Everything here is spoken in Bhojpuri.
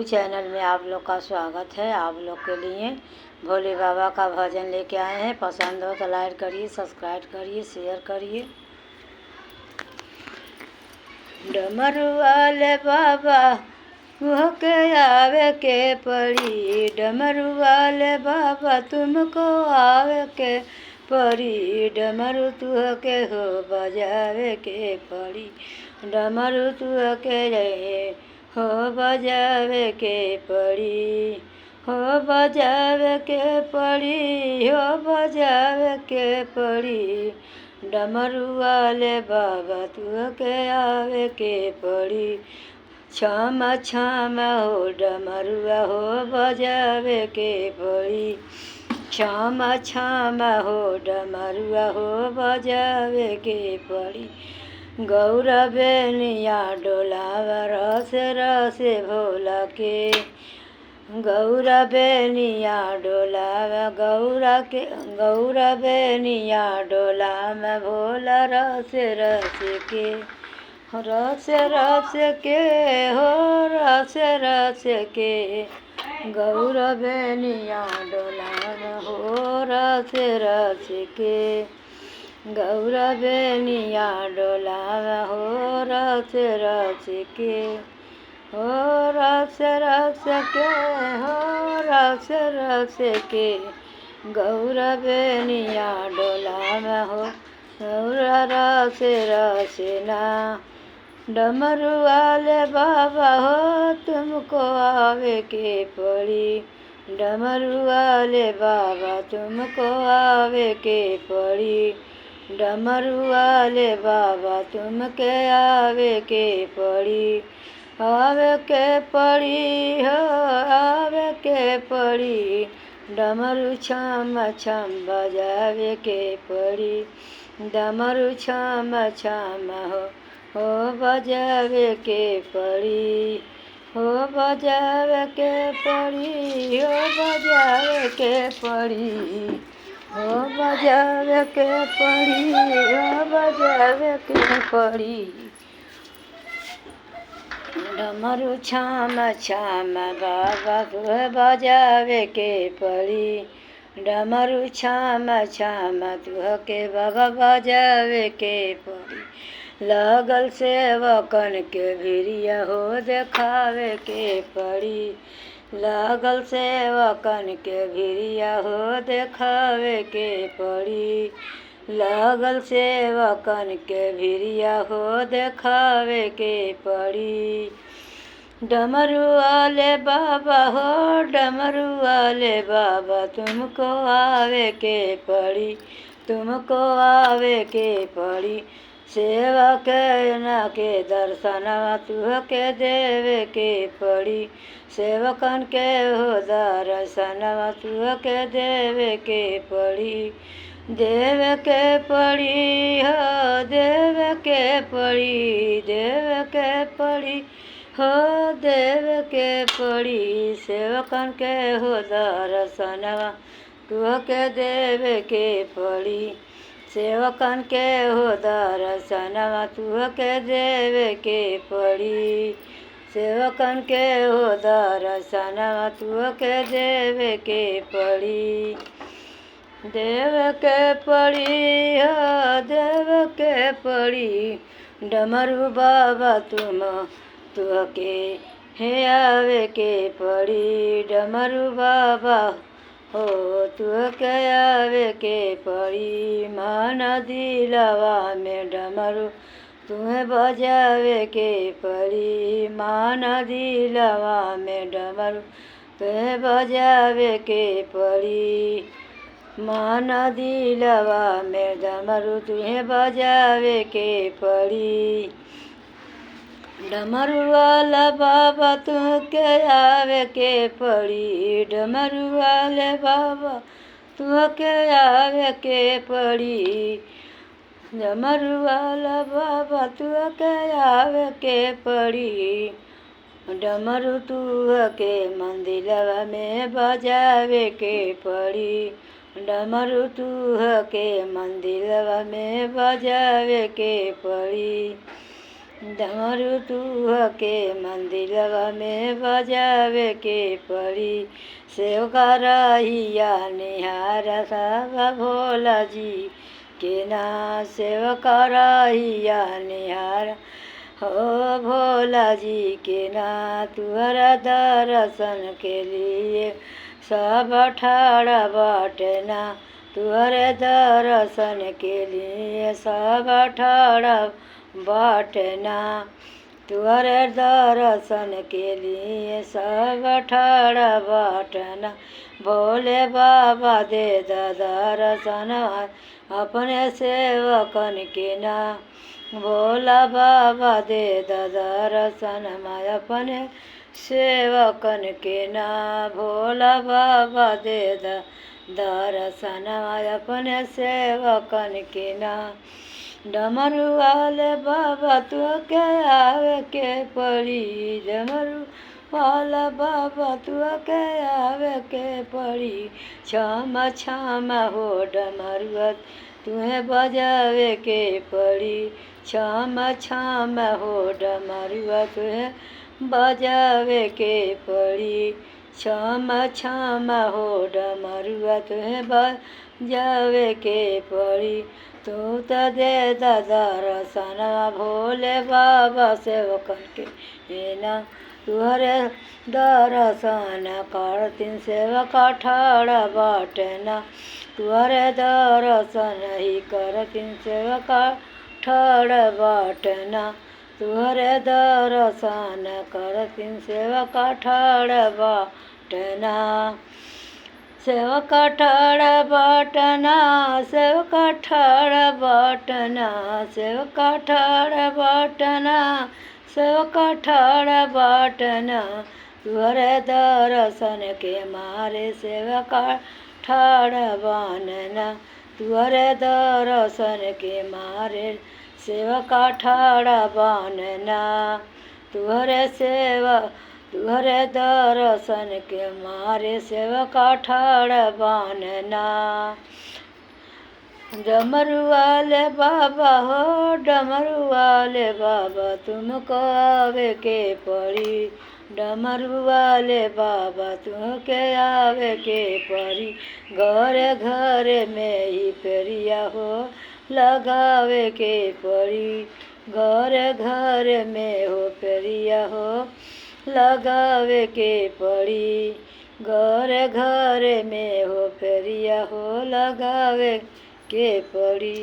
चैनल में आप लोग का स्वागत है। आप लोग के लिए भोले बाबा का भजन लेके आए हैं। पसंद हो तो लाइक करिए, सब्सक्राइब करिए, शेयर करिए। डमरू वाले बाबा के आवे के पड़ी, डमरू वाले बाबा तुमको आवे के पड़ी, डमरू तुह के हो बजावे के पड़ी, डमरू तुह के हो बजावे के पड़ी, हो बजावे के पड़ी, हो बजावे के पड़ी, डमरू वाले बाबा तुह के आवे के पड़ी। छम छम हो डमरुआ हो बजावे के पड़ी, छम छम हो डमरुआ हो बजावे के पड़ी। गौरा बेनिया डोलावा रस रस भोला के, गौरा बेनिया डोलावा गौरा बेनिया डोला में भोला रस रस के, रस रस के हो रस रस के, गौरा बेनिया डोला में हो रस रस के, गौरा बेनिया डोला में हो रस रस के, हो रस रस के, हो रस रस के, गौरा बेनिया डोला में हो गौरा रस रस ना। डमरू वाले बाबा हो तुमको आवे के पड़ी, डमरू वाले बाबा तुमको आवे के पड़ी, डमरू वाले बाबा तुमके आवे के पड़ी, आवे के पड़ी हो आवे के पड़ी, डमरू छम छम बजावे के पड़ी, डमरू छम छम हो बजावे के पड़ी, हो बजावे के पड़ी, हो बजावे के पड़ी, हो बजावे के पड़ी, हो बजावे के पड़ी, डमरू छम छम बाबा तुह बजावे के पड़ी, डमरू छम छम तुह के बाबा बजावे के पड़ी। लगल सेवकन के भिरिया हो देखावे के पड़ी, लगल सेवकन के भिरिया हो देखावे के पड़ी, लगल सेवकन के भिरिया हो देखावे के पड़ी। डमरू वाले बाबा हो डमरू वाले बाबा तुमको आवे के पड़ी, तुमको आवे के पड़ी, सेवा के ना के दर्शन तुह के देवे के पड़ी, सेवकन के हो दर्शन तुह के देवे के पड़ी, देव के पड़ी हो देव के पड़ी, देव के पड़ी हो देव के पड़ी, सेवकन के हो दर्शन तुह के देवे के पड़ी, सेवकन के हो दर्शन तुह के देवे के पड़ी, सेवकन के हो दर्शन तुह के देवे के पड़ी, देव के पड़ी हो देव के पड़ी, डमरू बाबा तुह के हे आवे के पड़ी, डमरू बाबा हो तुह के आवे के पड़ी, मन दिलवा में डमरू तुम्हें बजावे के पड़ी, मन दिलवा में डमरू तुम्हें बजावे के पड़ी, मन दिलवा में डमरू तुम्हें बजावे के पड़ी। डमरू वाला बाबा तुमके आवे के पड़ी, डमरू वाले बाबा तुमके आवे के पड़ी, डमरू वाला बाबा तुमके आवे के पड़ी, डमरू तुह के मंदिरवा में बजावे के पड़ी, डमरू तुह के मंदिरवा में बजावे के पड़ी, डमरू तुह के मंदिरवा में बजावे के पड़ी। सेव करहिया निहार सब भोला जी के ना। सेव करहिया निहार हो भोला जी के ना। तुहरा दर्शन के लिए सब ठाड़ा बाटे ना। तुहरे दर्शन के लिए सब ठाड़ा बाटे ना। तुहरे दर्शन के लिए सब ठाड़ा बाटे ना। भोले बाबा दे दर्शन अपने सेवकन के ना। भोला बाबा दे दर्शन अपने सेवकन के ना। भोला बाबा दे दर्शन अपने सेवकन के ना। डमरू वाले बाबा तू के आवे के पड़ी। डमरू वाला बाबा तू के आवे के पड़ी। छम छम हो डमरुआ तुम्हें बजावे के पड़ी। छम छम हो डमरुआ तुम्हें बजावे के पड़ी। छम छम हो डमरुआ तुम्हें बजावे के पड़ी। तू तो दे दर्शन भोले बाबा सेवकन के ना। तुहरे दर्शन करतिन सेवक ठाड़ा बाटे ना। तुहरे दर्शन ही करतिन सेवक ठाड़ा बाटे ना। तुहरे दर्शन करतिन सेवक ठाड़ा बाटे ना। सेवक ठाड़ा बाटना सेवक ठाड़ा बाटना। सेवक ठाड़ा बाटना सेवक ठाड़ा बाटना। तुहरे दर्शन के मारे सेवक ठाड़ा बानना। तुहरे दर्शन के मारे सेवक ठाड़ा बानना। तुहरे दर्शन के मारे सेवक ठाड़ा बानना। डमरू वाले बाबा हो डमरू वाले बाबा तुमको आवे के पड़ी। डमरू वाले बाबा तुमके आवे के पड़ी। घरे घरे में ही फेरिया हो लगावे के पड़ी। घरे घरे में हो फेरिया हो लगावे के पड़ी। घरे घरे में हो फेरिया हो लगावे के पड़ी।